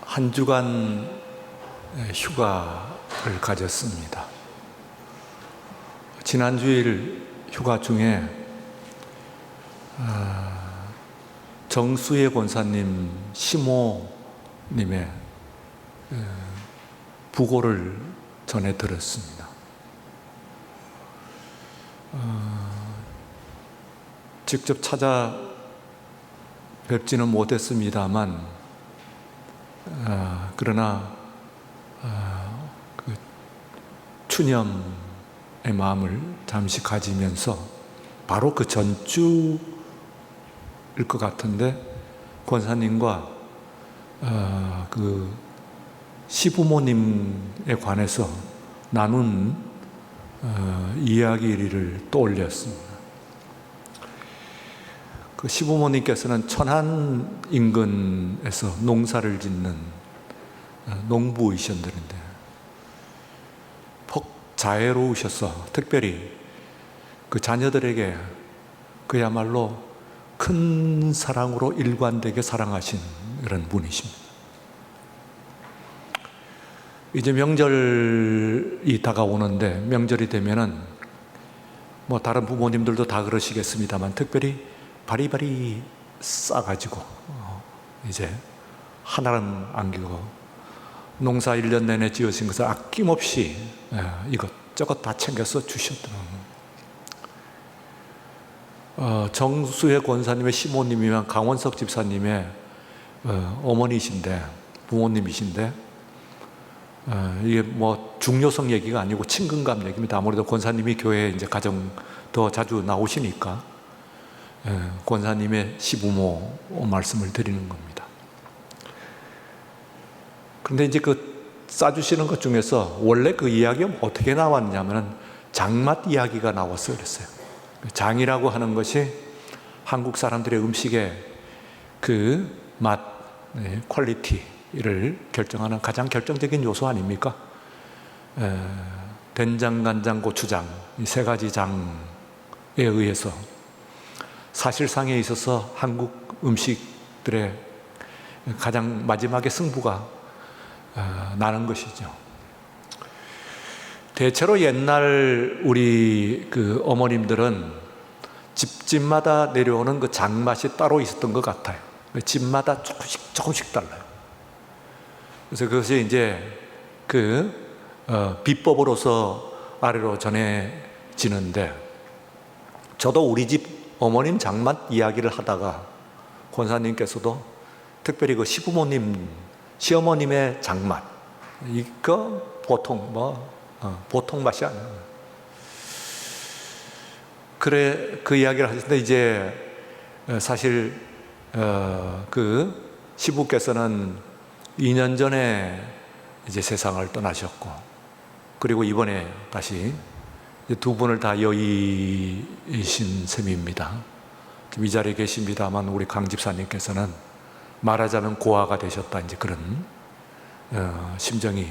한 주간 휴가를 가졌습니다. 지난 주일 휴가 중에 정수혜 권사님 시모님의 부고를 전해 들었습니다. 직접 찾아뵙지는 못했습니다만 그러나 그 추념의 마음을 잠시 가지면서 바로 그 전주일 것 같은데 권사님과 그 시부모님에 관해서 나눈 이야기를 떠올렸습니다. 그 시부모님께서는 천안 인근에서 농사를 짓는 농부이셨는데 폭 자애로우셔서 특별히 그 자녀들에게 그야말로 큰 사랑으로 일관되게 사랑하신 그런 분이십니다. 이제 명절이 다가오는데 명절이 되면은 뭐 다른 부모님들도 다 그러시겠습니다만 특별히 바리바리 싸가지고 이제 하나는 안기고 농사 1년 내내 지으신 것을 아낌없이 이것저것 다 챙겨서 주셨더라고요. 정수혜 권사님의 시모님이면 강원석 집사님의 어머니이신데 부모님이신데 이게 뭐 중요성 얘기가 아니고 친근감 얘기입니다. 아무래도 권사님이 교회에 이제 가정 더 자주 나오시니까 권사님의 시부모 말씀을 드리는 겁니다. 그런데 이제 그 싸주시는 것 중에서 원래 그 이야기가 어떻게 나왔냐면은 장맛 이야기가 나와서 그랬어요. 장이라고 하는 것이 한국 사람들의 음식의 그 맛, 퀄리티를 결정하는 가장 결정적인 요소 아닙니까? 된장, 간장, 고추장 이 세 가지 장에 의해서 사실상에 있어서 한국 음식들의 가장 마지막에 승부가 나는 것이죠. 대체로 옛날 우리 그 어머님들은 집마다 내려오는 그 장맛이 따로 있었던 것 같아요. 집마다 조금씩 달라요. 그래서 그것이 이제 그 비법으로서 아래로 전해지는데 저도 우리 집 어머님 장맛 이야기를 하다가 권사님께서도 특별히 그 시부모님, 시어머님의 장맛 이거 보통 보통 맛이 아니에요. 그래 그 이야기를 하셨는데 이제 사실 그 시부께서는 2년 전에 이제 세상을 떠나셨고 그리고 이번에 다시 두 분을 다 여의신 셈입니다. 지금 이 자리에 계십니다만 우리 강 집사님께서는 말하자면 고아가 되셨다 이제 그런 심정이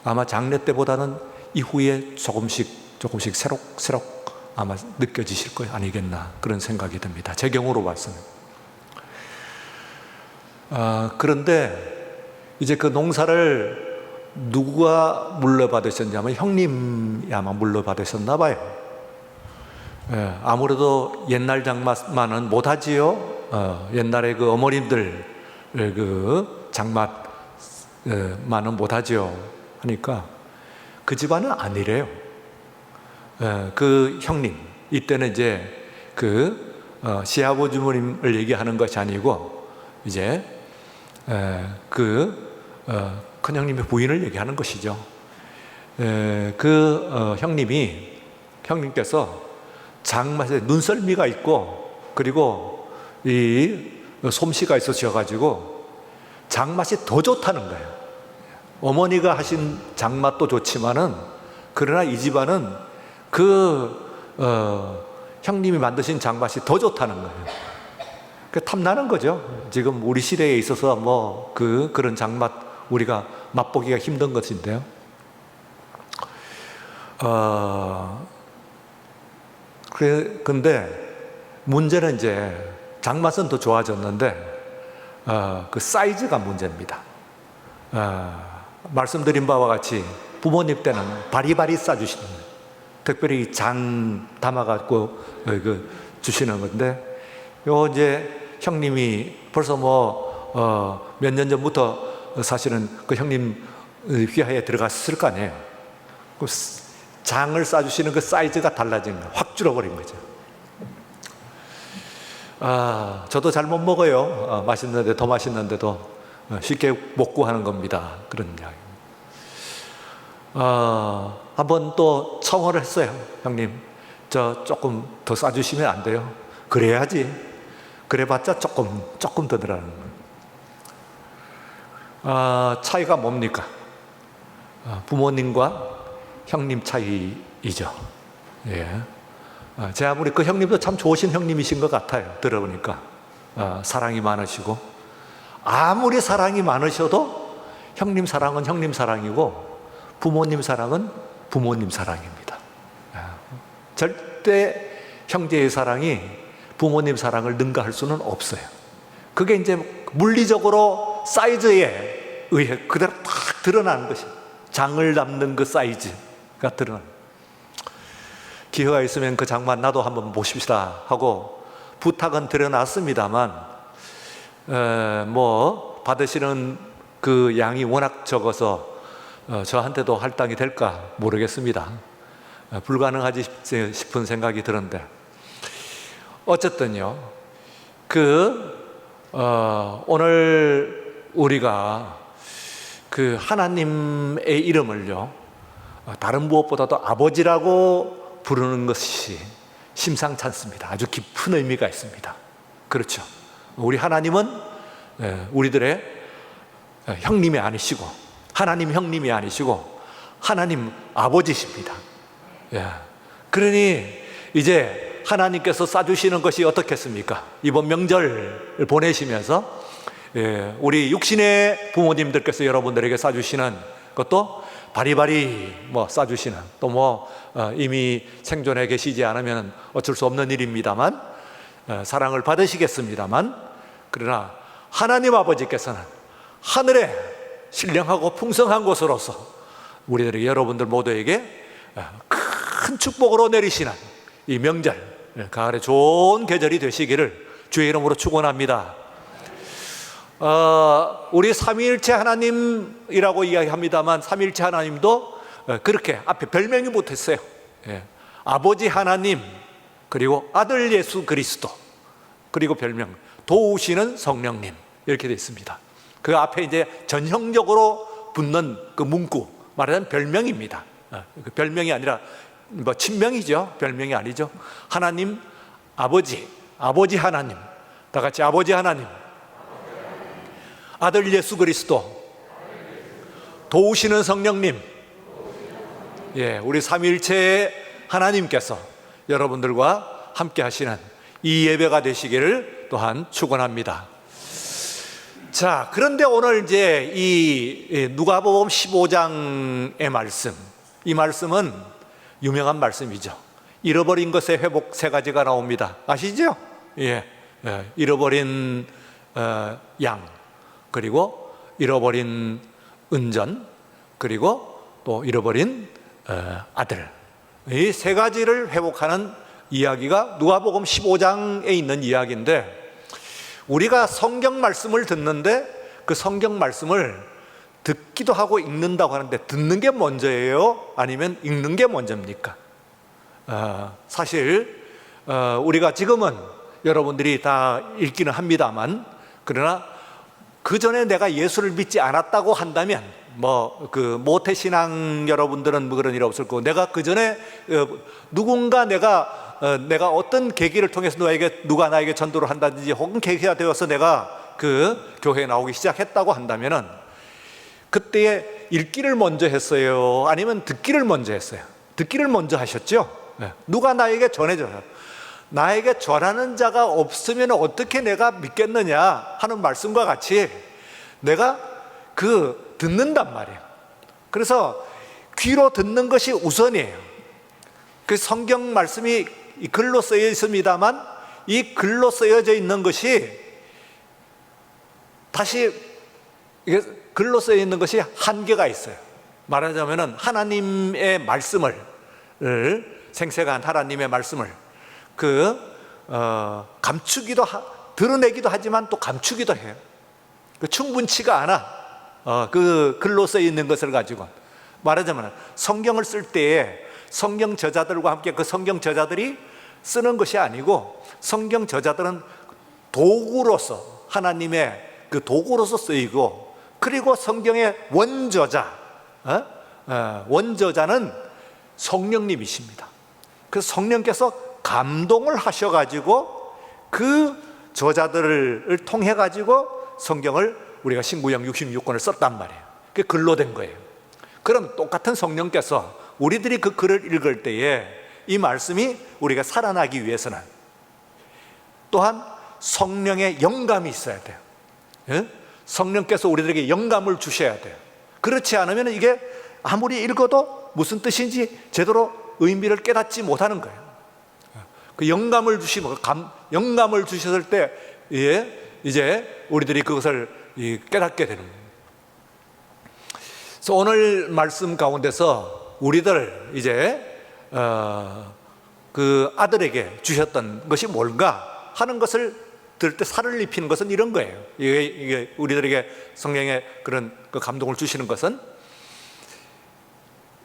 아마 장례 때보다는 이후에 조금씩 새록새록 아마 느껴지실 거 아니겠나 그런 생각이 듭니다. 제 경우로 봤어요. 그런데 이제 그 농사를 누가 물려받으셨냐면 형님이 아마 물려받으셨나 봐요. 아무래도 옛날 장맛만은 못하지요. 옛날에 그 어머님들 그 장맛만은 못하지요. 하니까 그 집안은 아니래요. 그 형님 이때는 이제 그 시아버지님을 얘기하는 것이 아니고 이제 큰형님의 부인을 얘기하는 것이죠. 형님께서 장맛에 눈썰미가 있고 그리고 이 솜씨가 있으셔가지고 장맛이 더 좋다는 거예요. 어머니가 하신 장맛도 좋지만은 그러나 이 집안은 형님이 만드신 장맛이 더 좋다는 거예요. 탐나는 거죠. 지금 우리 시대에 있어서 그런 장맛 우리가 맛보기가 힘든 것인데요. 근데 문제는 이제 장맛은 더 좋아졌는데 그 사이즈가 문제입니다. 말씀드린 바와 같이 부모님 때는 바리바리 싸주시는 거예요. 특별히 장 담아갖고 주시는 건데, 요 이제 형님이 벌써 몇 년 전부터 사실은 그 형님 휘하에 들어갔을 거 아니에요. 그 장을 싸주시는 그 사이즈가 달라진 거예요. 확 줄어버린 거죠. 저도 잘 못 먹어요. 맛있는데, 더 맛있는데도 쉽게 못 구하는 겁니다. 그런 이야기. 한번 또 청어를 했어요. 형님, 저 조금 더 싸주시면 안 돼요? 그래야지. 그래봤자 조금 더 들어가는 거예요. 차이가 뭡니까? 부모님과 형님 차이이죠. 예. 제 아무리 그 형님도 참 좋으신 형님이신 것 같아요. 들어보니까. 사랑이 많으시고. 아무리 사랑이 많으셔도 형님 사랑은 형님 사랑이고 부모님 사랑은 부모님 사랑입니다. 절대 형제의 사랑이 부모님 사랑을 능가할 수는 없어요. 그게 이제 물리적으로 사이즈에 의해 그대로 딱 드러나는 것이, 장을 담는 그 사이즈가 드러나는. 기회가 있으면 그 장만 나도 한번 보십시다 하고 부탁은 드려놨습니다만, 받으시는 그 양이 워낙 적어서 저한테도 할당이 될까 모르겠습니다. 불가능하지 싶은 생각이 드는데, 어쨌든요, 오늘 우리가 그 하나님의 이름을요, 다른 무엇보다도 아버지라고 부르는 것이 심상치 않습니다. 아주 깊은 의미가 있습니다. 그렇죠. 우리 하나님은 우리들의 형님이 아니시고, 하나님 형님이 아니시고 하나님 아버지십니다. 그러니 이제 하나님께서 싸주시는 것이 어떻겠습니까? 이번 명절 보내시면서 우리 육신의 부모님들께서 여러분들에게 싸주시는 것도 바리바리 싸주시는, 또 이미 생존해 계시지 않으면 어쩔 수 없는 일입니다만, 사랑을 받으시겠습니다만, 그러나 하나님 아버지께서는 하늘에 신령하고 풍성한 곳으로서 우리들에게, 여러분들 모두에게 큰 축복으로 내리시는 이 명절, 가을의 좋은 계절이 되시기를 주의 이름으로 축원합니다. 우리 삼위일체 하나님이라고 이야기합니다만, 삼위일체 하나님도 그렇게 앞에 별명이 붙었어요. 아버지 하나님, 그리고 아들 예수 그리스도, 그리고 별명 도우시는 성령님, 이렇게 되어 있습니다. 그 앞에 이제 전형적으로 붙는 그 문구, 말하자면 별명입니다. 그 별명이 아니라 친명이죠. 별명이 아니죠. 하나님 아버지, 아버지 하나님, 다 같이 아버지 하나님, 아들 예수 그리스도, 도우시는 성령님. 우리 삼위일체의 하나님께서 여러분들과 함께 하시는 이 예배가 되시기를 또한 축원합니다. 자, 그런데 오늘 이제 이 누가복음 15장의 말씀, 이 말씀은 유명한 말씀이죠. 잃어버린 것의 회복 세 가지가 나옵니다. 아시죠? 잃어버린 양, 그리고 잃어버린 은전, 그리고 또 잃어버린 아들. 이 세 가지를 회복하는 이야기가 누가복음 15장에 있는 이야기인데, 우리가 성경 말씀을 듣는데 그 성경 말씀을 듣기도 하고 읽는다고 하는데, 듣는 게 먼저예요? 아니면 읽는 게 먼저입니까? 사실 우리가 지금은 여러분들이 다 읽기는 합니다만, 그러나 그 전에 내가 예수를 믿지 않았다고 한다면, 모태신앙 여러분들은 그런 일 없을 거고, 내가 그 전에 누군가 내가 어떤 계기를 통해서 누가 나에게 전도를 한다든지, 혹은 계기가 되어서 내가 그 교회에 나오기 시작했다고 한다면은, 그때에 읽기를 먼저 했어요? 아니면 듣기를 먼저 했어요? 듣기를 먼저 하셨죠? 누가 나에게 전해줘요. 나에게 전하는 자가 없으면 어떻게 내가 믿겠느냐 하는 말씀과 같이 내가 듣는단 말이에요. 그래서 귀로 듣는 것이 우선이에요. 그 성경 말씀이 글로 쓰여 있습니다만, 이 글로 쓰여져 있는 것이 다시 이게 글로 쓰여 있는 것이 한계가 있어요. 말하자면은 하나님의 말씀을 생생한 하나님의 말씀을 감추기도 드러내기도 하지만 또 감추기도 해요. 충분치가 않아. 그 글로 쓰여 있는 것을 가지고 말하자면 성경을 쓸 때에 성경 저자들과 함께 그 성경 저자들이 쓰는 것이 아니고 성경 저자들은 도구로서 하나님의 그 도구로서 쓰이고 그리고 성경의 원저자는 성령님이십니다. 그래서 성령께서 감동을 하셔가지고 그 저자들을 통해 가지고 성경을 우리가 신구약 66권을 썼단 말이에요. 그게 글로 된 거예요. 그럼 똑같은 성령께서 우리들이 그 글을 읽을 때에 이 말씀이 우리가 살아나기 위해서는 또한 성령의 영감이 있어야 돼요. 성령께서 우리들에게 영감을 주셔야 돼요. 그렇지 않으면 이게 아무리 읽어도 무슨 뜻인지 제대로 의미를 깨닫지 못하는 거예요. 그 영감을 주시면 영감을 주셨을 때 이제 우리들이 그것을 깨닫게 되는 거예요. 그래서 오늘 말씀 가운데서 우리들 이제 그 아들에게 주셨던 것이 뭘까 하는 것을 들을 때 살을 입히는 것은 이런 거예요. 이게 우리들에게 성령의 그런 그 감동을 주시는 것은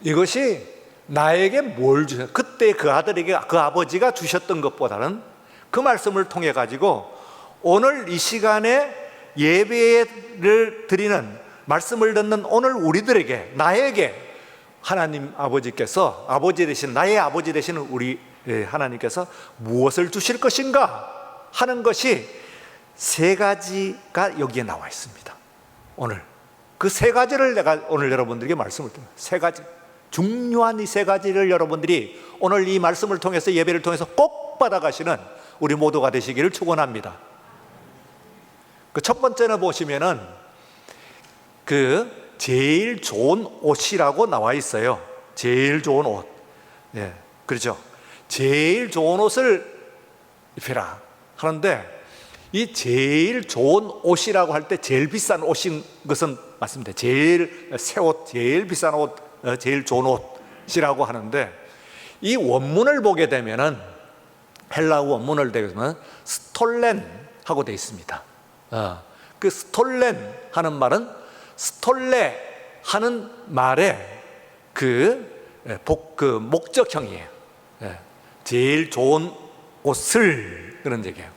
이것이 나에게 뭘 주셨 그때 그 아들에게 그 아버지가 주셨던 것보다는 그 말씀을 통해 가지고 오늘 이 시간에 예배를 드리는 말씀을 듣는 오늘 우리들에게 나에게 하나님 아버지께서 아버지 되신 나의 아버지 되시는 우리 하나님께서 무엇을 주실 것인가 하는 것이 세 가지가 여기에 나와 있습니다. 오늘 그 세 가지를 내가 오늘 여러분들에게 말씀을 드립니다. 세 가지 중요한 이 세 가지를 여러분들이 오늘 이 말씀을 통해서 예배를 통해서 꼭 받아가시는 우리 모두가 되시기를 축원합니다. 그 첫 번째는 보시면은 그 제일 좋은 옷이라고 나와 있어요. 제일 좋은 옷. 예, 그렇죠. 제일 좋은 옷을 입혀라 하는데 이 제일 좋은 옷이라고 할 때 제일 비싼 옷인 것은 맞습니다. 제일 새 옷, 제일 비싼 옷, 제일 좋은 옷이라고 하는데 이 원문을 보게 되면은 헬라어 원문을 보면 스톨렌 하고 되어 있습니다. 그 스톨렌 하는 말은 스톨레 하는 말의 그 목적형이에요. 제일 좋은 옷을 그런 얘기예요.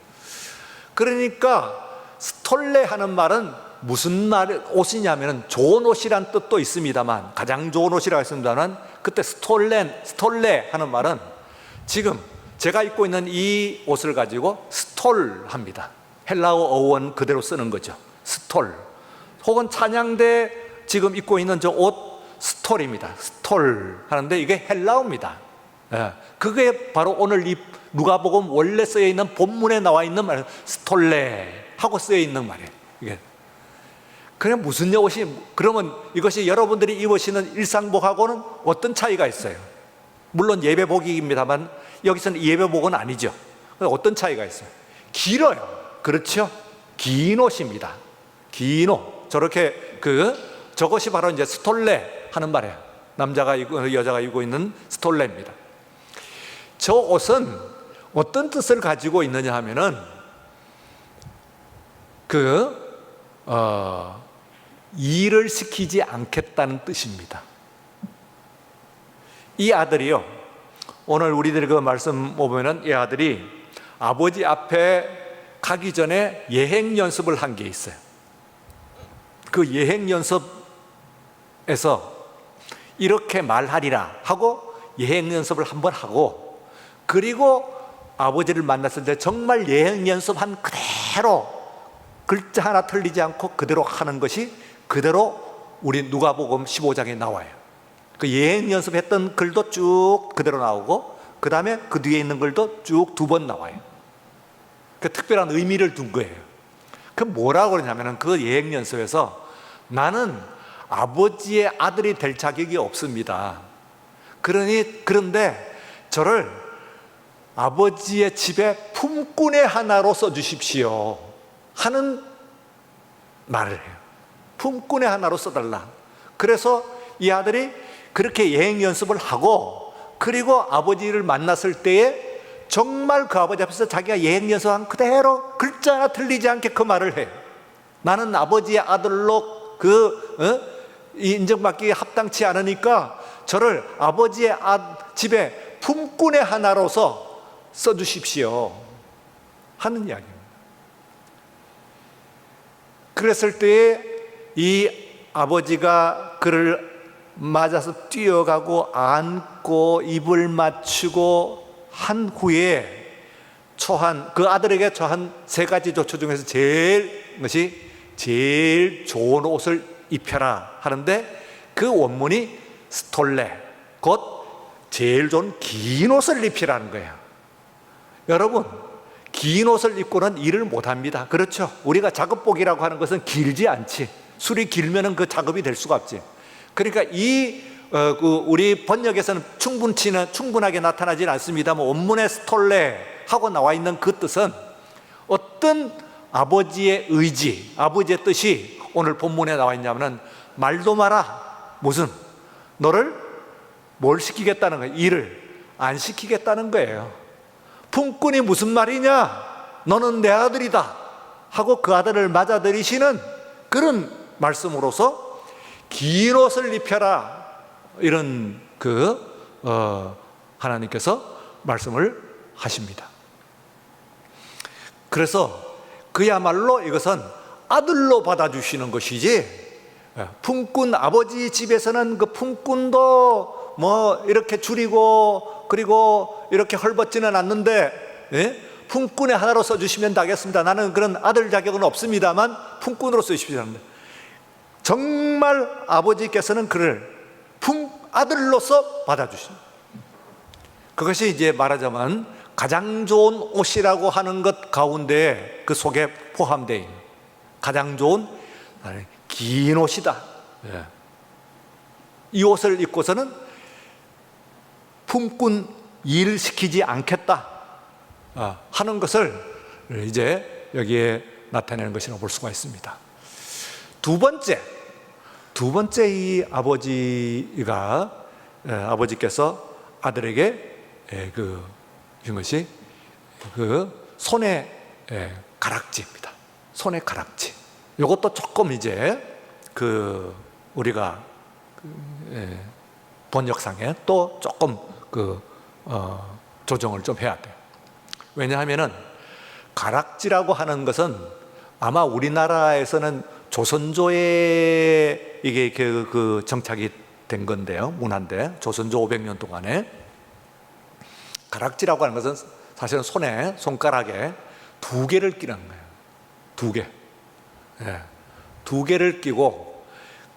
그러니까 스톨레 하는 말은 무슨 옷이냐면 좋은 옷이란 뜻도 있습니다만 가장 좋은 옷이라고 했습니다만 그때 스톨레 하는 말은 지금 제가 입고 있는 이 옷을 가지고 스톨합니다. 헬라어 어원 그대로 쓰는 거죠. 스톨. 혹은 찬양대 지금 입고 있는 저 옷 스톨입니다. 스톨 하는데 이게 헬라어입니다. 그게 바로 오늘 이 누가복음 원래 쓰여 있는 본문에 나와 있는 말 스톨레 하고 쓰여 있는 말이에요. 이게 그냥 무슨 옷이 그러면 이것이 여러분들이 입으시는 일상복하고는 어떤 차이가 있어요? 물론 예배복입니다만 여기서는 예배복은 아니죠. 어떤 차이가 있어요? 길어요. 그렇죠? 긴 옷입니다. 긴 옷. 저렇게 저것이 바로 이제 스톨레 하는 말이에요. 남자가 입고 여자가 입고 있는 스톨레입니다. 저 옷은 어떤 뜻을 가지고 있느냐 하면은 일을 시키지 않겠다는 뜻입니다. 이 아들이요. 오늘 우리들이 그 말씀 보면은 이 아들이 아버지 앞에 가기 전에 예행 연습을 한 게 있어요. 그 예행 연습에서 이렇게 말하리라 하고 예행 연습을 한번 하고 그리고 아버지를 만났을 때 정말 예행 연습한 그대로 글자 하나 틀리지 않고 그대로 하는 것이 그대로 우리 누가복음 15장에 나와요. 그 예행 연습했던 글도 쭉 그대로 나오고 그 다음에 그 뒤에 있는 글도 쭉 두 번 나와요. 그 특별한 의미를 둔 거예요. 그 뭐라고 그러냐면은 그 예행 연습에서 나는 아버지의 아들이 될 자격이 없습니다. 그런데 저를 아버지의 집에 품꾼의 하나로 써주십시오 하는 말을 해요. 품꾼의 하나로 써달라. 그래서 이 아들이 그렇게 예행 연습을 하고, 그리고 아버지를 만났을 때에 정말 그 아버지 앞에서 자기가 예행 연습한 그대로 글자 하나 틀리지 않게 그 말을 해요. 나는 아버지의 아들로 인정받기에 합당치 않으니까 저를 아버지의 집에 품꾼의 하나로서 써주십시오 하는 이야기입니다. 그랬을 때에 이 아버지가 그를 맞아서 뛰어가고 안고 입을 맞추고 한 후에 그 아들에게 처한 3가지 조처 중에서 제일 좋은 옷을 입혀라 하는데, 그 원문이 스톨레, 곧 제일 좋은 긴 옷을 입히라는 거예요. 여러분, 긴 옷을 입고는 일을 못합니다. 그렇죠? 우리가 작업복이라고 하는 것은 길지 않지. 술이 길면은 그 작업이 될 수가 없지. 그러니까 우리 번역에서는 충분하게 나타나진 않습니다만, 원문의 스톨레 하고 나와 있는 그 뜻은 어떤 아버지의 의지, 아버지의 뜻이 오늘 본문에 나와 있냐면은, 말도 마라. 무슨? 너를 뭘 시키겠다는 거예요? 일을 안 시키겠다는 거예요. 품꾼이 무슨 말이냐? 너는 내 아들이다 하고 그 아들을 맞아들이시는 그런 말씀으로서 긴 옷을 입혀라, 이런 하나님께서 말씀을 하십니다. 그래서 그야말로 이것은 아들로 받아주시는 것이지, 품꾼, 아버지 집에서는 그 품꾼도 뭐 이렇게 줄이고 그리고 이렇게 헐벗지는 않는데, 품꾼의 하나로 써주시면 되겠습니다. 나는 그런 아들 자격은 없습니다만 품꾼으로 써주십시오 하는데, 정말 아버지께서는 그를 아들로서 받아주십니다. 그것이 이제 말하자면 가장 좋은 옷이라고 하는 것 가운데 그 속에 포함되어 있는 가장 좋은 긴 옷이다. 이 옷을 입고서는 품꾼 일 시키지 않겠다 하는 것을 이제 여기에 나타내는 것이라고 볼 수가 있습니다. 두 번째 이 아버지께서 아들에게 이것이 손의 가락지입니다. 손의 가락지. 이것도 조금 이제 우리가 번역상에 또 조금 조정을 좀 해야 돼요. 왜냐하면은 가락지라고 하는 것은 아마 우리나라에서는 조선조에 이게 정착이 된 건데요, 문화인데, 조선조 500년 동안에 가락지라고 하는 것은 사실은 손가락에 2개를 끼는 거예요. 2개. 2개를 끼고,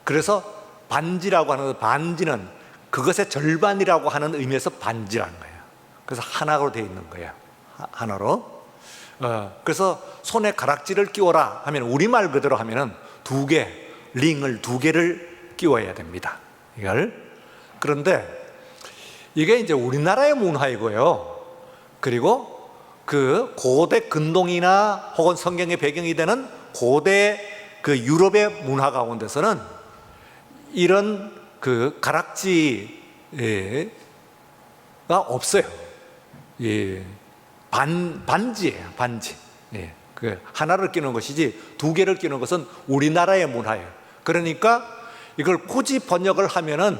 그래서 반지라고 하는 것, 반지는 그것의 절반이라고 하는 의미에서 반지라는 거예요. 그래서 하나로 되어 있는 거예요. 하나로. 그래서 손에 가락지를 끼워라 하면, 우리말 그대로 하면은 2개, 링을 2개를 끼워야 됩니다. 그런데 이게 이제 우리나라의 문화이고요. 그리고 그 고대 근동이나 혹은 성경의 배경이 되는 고대 유럽의 문화 가운데서는 이런 가락지가 없어요. 반지예요, 반지. 하나를 끼는 것이지 2개를 끼는 것은 우리나라의 문화예요. 그러니까 이걸 굳이 번역을 하면은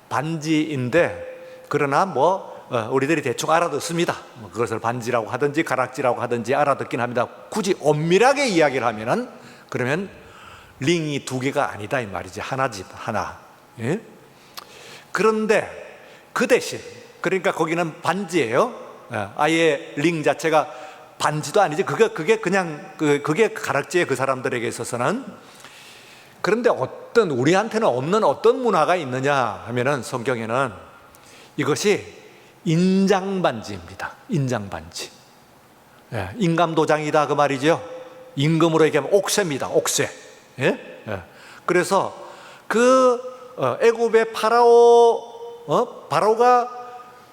반지인데, 그러나 우리들이 대충 알아듣습니다. 그것을 반지라고 하든지 가락지라고 하든지 알아듣긴 합니다. 굳이 엄밀하게 이야기를 하면은, 그러면 링이 2개가 아니다 이 말이지. 하나지, 하나. 그런데 그 대신, 그러니까 거기는 반지예요. 아예 링 자체가 반지도 아니지. 그게 그냥 그게 가락지의 그 사람들에게 있어서는. 그런데 우리한테는 없는 어떤 문화가 있느냐 하면은, 성경에는 이것이 인장반지입니다. 인장반지. 인감도장이다 그 말이죠. 임금으로 얘기하면 옥새입니다. 옥새. 그래서 애굽의 바로가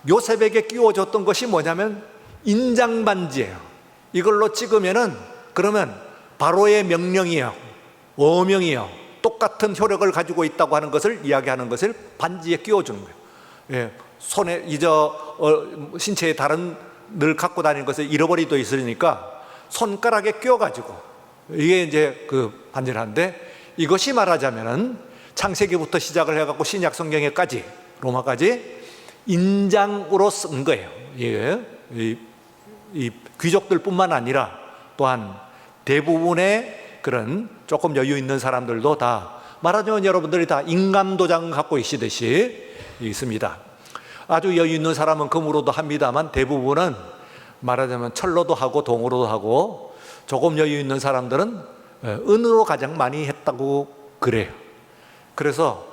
요셉에게 끼워줬던 것이 뭐냐면 인장반지예요. 이걸로 찍으면은, 그러면 바로의 명령이에요. 어명이요 똑같은 효력을 가지고 있다고 하는 것을 이야기하는 것을 반지에 끼워주는 거예요. 예, 손에 신체의 다른 늘 갖고 다니는 것을 잃어버리도 있으니까 손가락에 끼워가지고 이게 이제 그 반지를 하는데, 이것이 말하자면은 창세기부터 시작을 해갖고 신약 성경에까지 로마까지 인장으로 쓴 거예요. 예, 이 귀족들뿐만 아니라 또한 대부분의 그런 조금 여유 있는 사람들도 다, 말하자면 여러분들이 다 인감도장 갖고 계시듯이 있습니다. 아주 여유 있는 사람은 금으로도 합니다만 대부분은 말하자면 철로도 하고 동으로도 하고, 조금 여유 있는 사람들은 은으로 가장 많이 했다고 그래요. 그래서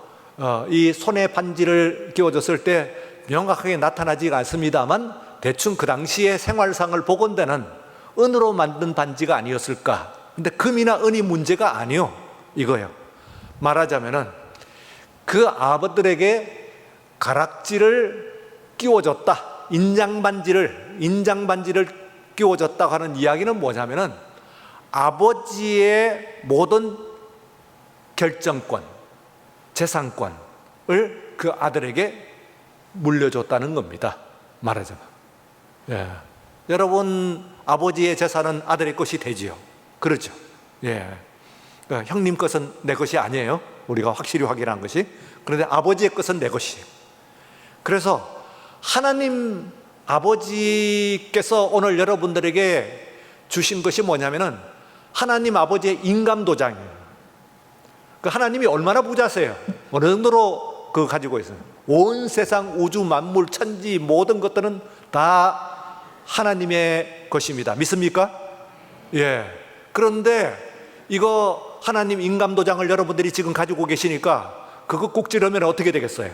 이 손에 반지를 끼워줬을 때 명확하게 나타나지가 않습니다만 대충 그 당시의 생활상을 보건대는 은으로 만든 반지가 아니었을까. 근데 금이나 은이 문제가 아니요, 이거요. 말하자면은 그 아버들에게 가락지를 끼워줬다, 인장반지를 끼워줬다고 하는 이야기는 뭐냐면은 아버지의 모든 결정권, 재산권을 그 아들에게 물려줬다는 겁니다. 말하자면. 예. 여러분, 아버지의 재산은 아들의 것이 되지요. 그렇죠. 예. 그러니까 형님 것은 내 것이 아니에요. 우리가 확실히 확인한 것이. 그런데 아버지의 것은 내 것이에요. 그래서 하나님 아버지께서 오늘 여러분들에게 주신 것이 뭐냐면은 하나님 아버지의 인감도장이에요. 그 하나님이 얼마나 부자세요? 어느 정도로 그 가지고 있어요? 온 세상 우주 만물 천지 모든 것들은 다 하나님의 것입니다. 믿습니까? 예. 그런데 이거 하나님 인감도장을 여러분들이 지금 가지고 계시니까 그거 꼭 찌르면 어떻게 되겠어요?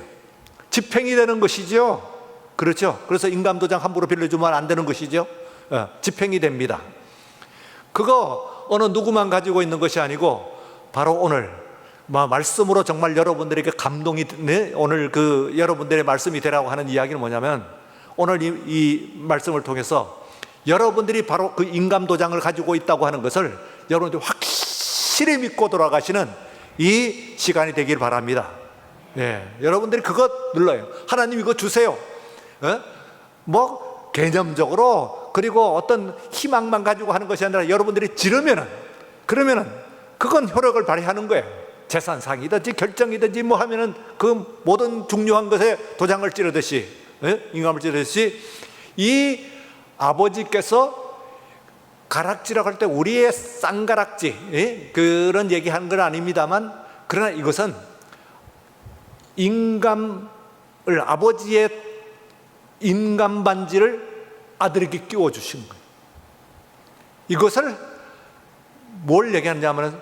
집행이 되는 것이죠. 그렇죠. 그래서 인감도장 함부로 빌려주면 안 되는 것이죠. 집행이 됩니다. 그거 어느 누구만 가지고 있는 것이 아니고 바로 오늘 말씀으로 정말 여러분들에게 감동이 오늘 그 여러분들의 말씀이 되라고 하는 이야기는 뭐냐면, 오늘 이 말씀을 통해서 여러분들이 바로 그 인감도장을 가지고 있다고 하는 것을 여러분들이 확실히 믿고 돌아가시는 이 시간이 되길 바랍니다. 예, 여러분들이 그것 눌러요. 하나님 이거 주세요. 뭐 개념적으로 그리고 어떤 희망만 가지고 하는 것이 아니라 여러분들이 지르면은, 그러면은 그건 효력을 발휘하는 거예요. 재산상이든지 결정이든지 뭐 하면은 그 모든 중요한 것에 도장을 찌르듯이, 인감을 찌르듯이 이 아버지께서 가락지라고 할 때 우리의 쌍가락지 그런 얘기하는 건 아닙니다만, 그러나 이것은 인감을, 아버지의 인감 반지를 아들에게 끼워주신 거예요. 이것을 뭘 얘기하느냐면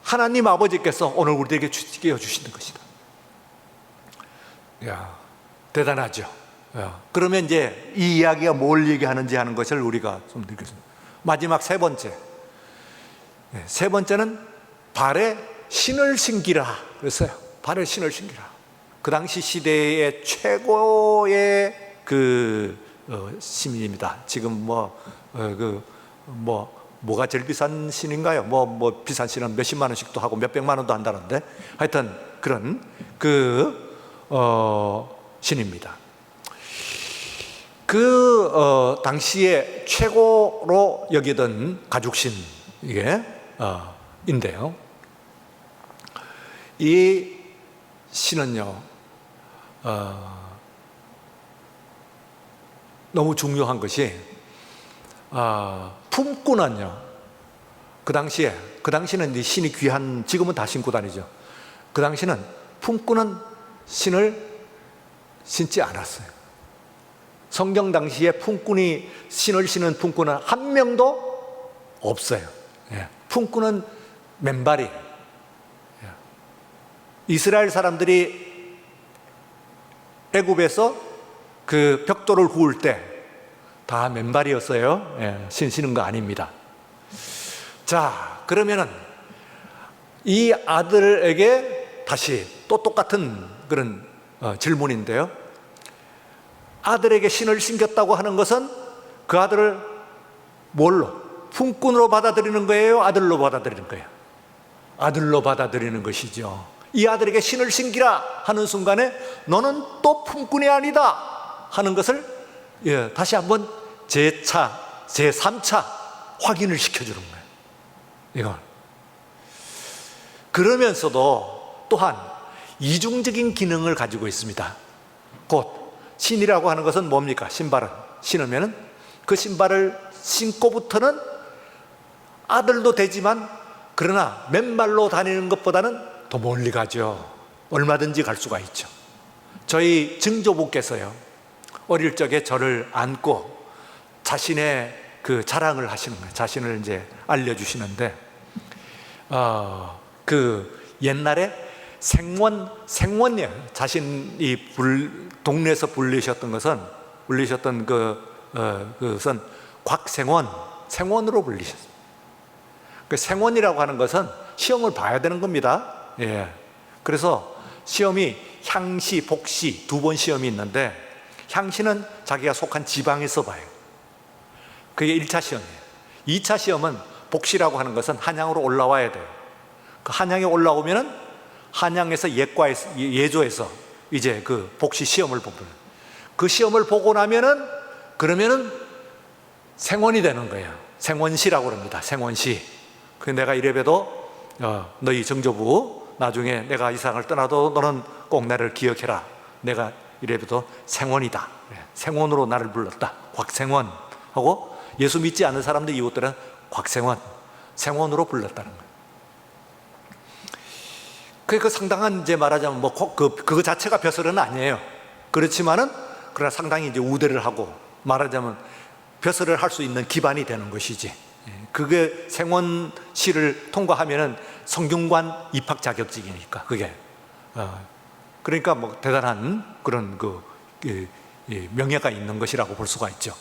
하나님 아버지께서 오늘 우리에게 끼워주시는 것이다. 야, 대단하죠. 야, 그러면 이제 이 이야기가 뭘 얘기하는지 하는 것을 우리가 좀 느꼈습니다. 마지막 세 번째. 세 번째는 발에 신을 신기라 그랬어요. 발에 신을 신기라. 그 당시 시대의 최고의 그 신입니다. 지금 뭐가 제일 비싼 신인가요? 뭐 비싼 신은 몇십만 원씩도 하고 몇백만 원도 한다는데, 하여튼 그런 신입니다. 당시에 최고로 여기던 가죽신 이게 인데요. 이 신은요 너무 중요한 것이 품구는요. 그 당시는 신이 귀한, 지금은 다 신고 다니죠. 그 당시는 품구는 신을 신지 않았어요. 성경 당시에 신을 신은 품꾼은 한 명도 없어요. 품꾼은 맨발이. 이스라엘 사람들이 애굽에서 그 벽돌을 구울 때 다 맨발이었어요. 신는 거 아닙니다. 자, 그러면은 이 아들에게 다시 또 똑같은 그런 질문인데요. 아들에게 신을 신겼다고 하는 것은 그 아들을 뭘로? 품꾼으로 받아들이는 거예요? 아들로 받아들이는 거예요? 아들로 받아들이는 것이죠. 이 아들에게 신을 신기라 하는 순간에 너는 또 품꾼이 아니다 하는 것을 다시 한번 제4차 확인을 시켜주는 거예요. 이건. 그러면서도 또한 이중적인 기능을 가지고 있습니다. 곧 신이라고 하는 것은 뭡니까? 신발은 신으면 그 신발을 신고부터는 아들도 되지만 그러나 맨발로 다니는 것보다는 더 멀리 가죠. 얼마든지 갈 수가 있죠. 저희 증조부께서요, 어릴 적에 저를 안고 자신의 그 자랑을 하시는 거예요. 자신을 이제 알려주시는데, 그 옛날에 생원이에요. 자신이 동네에서 불리셨던 그것은 생원으로 불리셨어요. 그 생원이라고 하는 것은 시험을 봐야 되는 겁니다. 예. 그래서 시험이 향시, 복시 두 번 시험이 있는데, 향시는 자기가 속한 지방에서 봐요. 그게 1차 시험이에요. 2차 시험은 복시라고 하는 것은 한양으로 올라와야 돼요. 그 한양에 올라오면은 한양에서 예조에서 이제 그 복시 시험을 보고, 그 시험을 보고 나면은 그러면은 생원이 되는 거예요. 생원시라고 합니다. 생원시. 그 내가 이래봬도 너희 정조부 나중에 내가 이 세상을 떠나도 너는 꼭 나를 기억해라. 내가 이래봬도 생원이다. 생원으로 나를 불렀다. 곽생원 하고, 예수 믿지 않는 사람들 이웃들은 곽생원, 생원으로 불렀다는 거예요. 그 상당한, 이제 말하자면 그거 자체가 벼슬은 아니에요. 그렇지만은 그러나 상당히 이제 우대를 하고, 말하자면 벼슬을 할 수 있는 기반이 되는 것이지. 그게 생원시를 통과하면은 성균관 입학 자격증이니까 그게. 그러니까 대단한 그런 명예가 있는 것이라고 볼 수가 있죠.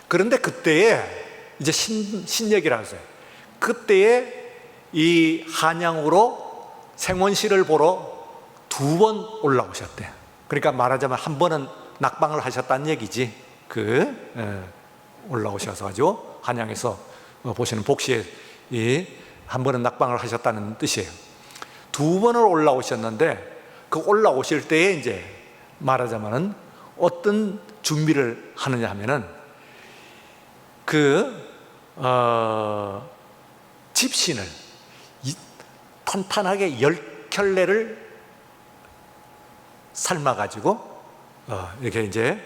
그런데 그때에 이제 신얘기라고 했어요. 그때에 이 한양으로 생원시를 보러 2번 올라오셨대요. 그러니까 말하자면 한 번은 낙방을 하셨다는 얘기지. 올라오셔서 가지고 한양에서 보시는 복시에 한 번은 낙방을 하셨다는 뜻이에요. 2번을 올라오셨는데, 그 올라오실 때에 이제 말하자면은 어떤 준비를 하느냐 하면은 집신을 탄탄하게 10켤레를 삶아가지고 이렇게 이제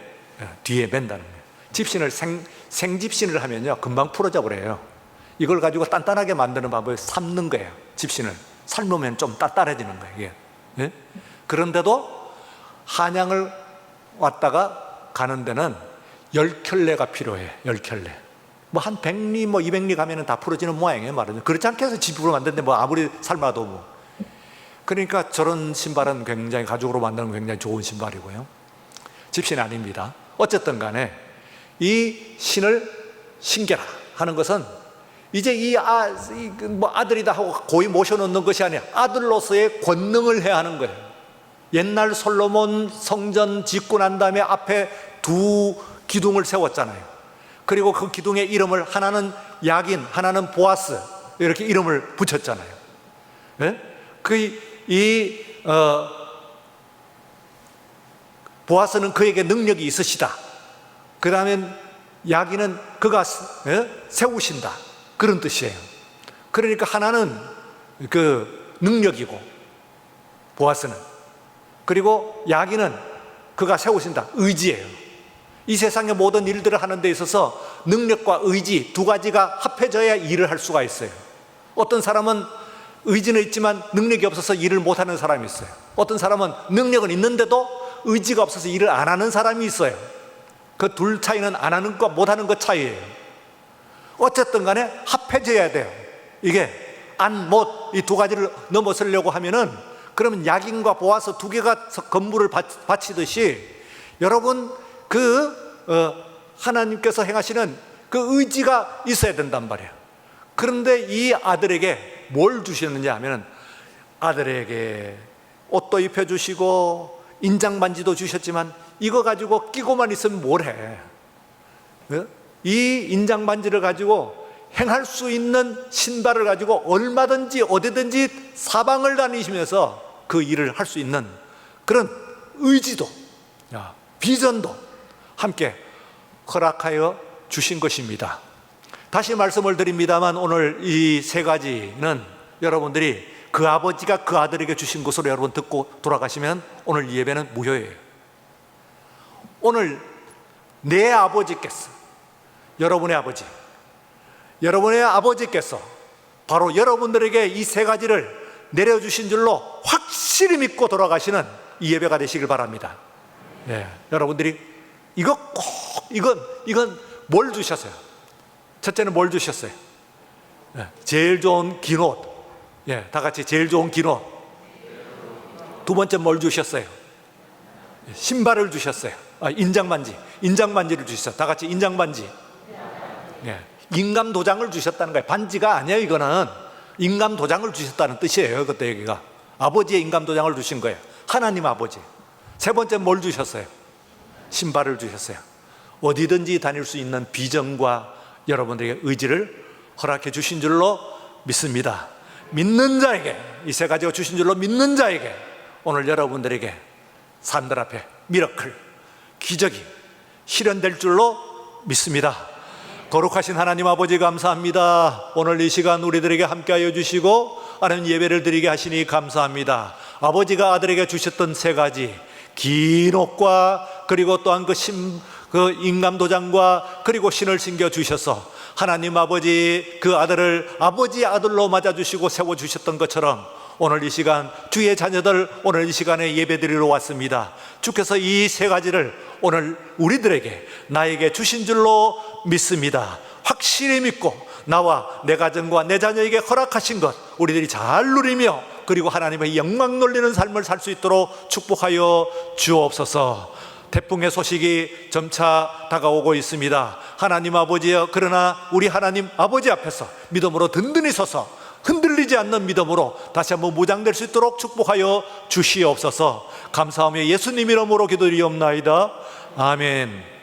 뒤에 맨다는 거예요. 집신을 생집신을 하면요 금방 풀어져 버려요. 이걸 가지고 단단하게 만드는 방법이 삶는 거예요. 집신을 삶으면 좀 단단해지는 거예요, 이게. 예? 그런데도 한양을 왔다가 가는 데는 10켤레가 필요해. 10켤레. 한 100리 200리 가면은 다 풀어지는 모양이에요, 말하자면. 그렇지 않게 해서 집으로 만드는데 아무리 삶아도 그러니까 저런 신발은 굉장히 가죽으로 만드는 굉장히 좋은 신발이고요. 집신 아닙니다. 어쨌든 간에 이 신을 신겨라 하는 것은 이제 아들이다 하고 고이 모셔놓는 것이 아니라 아들로서의 권능을 해야 하는 거예요. 옛날 솔로몬 성전 짓고 난 다음에 앞에 2 기둥을 세웠잖아요. 그리고 그 기둥의 이름을 하나는 야긴, 하나는 보아스 이렇게 이름을 붙였잖아요. 네? 보아스는 그에게 능력이 있으시다. 그 다음에 야긴은 그가 세우신다. 그런 뜻이에요. 그러니까 하나는 그 능력이고 보아스는, 그리고 야긴은 그가 세우신다. 의지예요. 이 세상의 모든 일들을 하는 데 있어서 능력과 의지 2 가지가 합해져야 일을 할 수가 있어요. 어떤 사람은 의지는 있지만 능력이 없어서 일을 못하는 사람이 있어요. 어떤 사람은 능력은 있는데도 의지가 없어서 일을 안 하는 사람이 있어요. 그 둘 차이는 안 하는 것 못하는 것 차이예요. 어쨌든 간에 합해져야 돼요. 이게 안, 못 이 2 가지를 넘어서려고 하면은, 그러면 야긴과 보아스 2개가 건물을 바치듯이 여러분 하나님께서 행하시는 그 의지가 있어야 된단 말이에요. 그런데 이 아들에게 뭘 주셨느냐 하면, 아들에게 옷도 입혀주시고 인장반지도 주셨지만 이거 가지고 끼고만 있으면 뭘 해? 이 인장반지를 가지고 행할 수 있는 신발을 가지고 얼마든지 어디든지 사방을 다니시면서 그 일을 할 수 있는 그런 의지도, 비전도 함께 허락하여 주신 것입니다. 다시 말씀을 드립니다만 오늘 이 세 가지는 여러분들이 그 아버지가 그 아들에게 주신 것으로 여러분 듣고 돌아가시면 오늘 이 예배는 무효예요. 오늘 내 아버지께서, 여러분의 아버지께서 바로 여러분들에게 이 세 가지를 내려주신 줄로 확실히 믿고 돌아가시는 이 예배가 되시길 바랍니다. 여러분들이 이건 뭘 주셨어요? 첫째는 뭘 주셨어요? 제일 좋은 긴 옷. 다 같이 제일 좋은 긴 옷. 두 번째 뭘 주셨어요? 신발을 주셨어요. 인장반지를 주셨어요. 다 같이 인장반지. 인감도장을 주셨다는 거예요. 반지가 아니에요. 이거는 인감도장을 주셨다는 뜻이에요. 그때 여기가 아버지의 인감도장을 주신 거예요. 하나님 아버지. 세 번째 뭘 주셨어요? 신발을 주셨어요. 어디든지 다닐 수 있는 비전과 여러분들에게 의지를 허락해 주신 줄로 믿습니다. 믿는 자에게, 이 세 가지가 주신 줄로 믿는 자에게 오늘 여러분들에게 사람들 앞에 미러클, 기적이 실현될 줄로 믿습니다. 거룩하신 하나님 아버지 감사합니다. 오늘 이 시간 우리들에게 함께하여 주시고 하나님 예배를 드리게 하시니 감사합니다. 아버지가 아들에게 주셨던 세 가지, 긴 옷과 그리고 또한 그 인감도장과 그리고 신을 신겨 주셔서 하나님 아버지 그 아들을 아버지의 아들로 맞아주시고 세워주셨던 것처럼 오늘 이 시간 주의 자녀들 오늘 이 시간에 예배드리러 왔습니다. 주께서 이 세 가지를 오늘 우리들에게 나에게 주신 줄로 믿습니다. 확실히 믿고 나와 내 가정과 내 자녀에게 허락하신 것 우리들이 잘 누리며 그리고 하나님의 영광 돌리는 삶을 살 수 있도록 축복하여 주옵소서. 태풍의 소식이 점차 다가오고 있습니다. 하나님 아버지여, 그러나 우리 하나님 아버지 앞에서 믿음으로 든든히 서서 흔들리지 않는 믿음으로 다시 한번 무장될 수 있도록 축복하여 주시옵소서. 감사하며 예수님 이름으로 기도드리옵나이다. 아멘.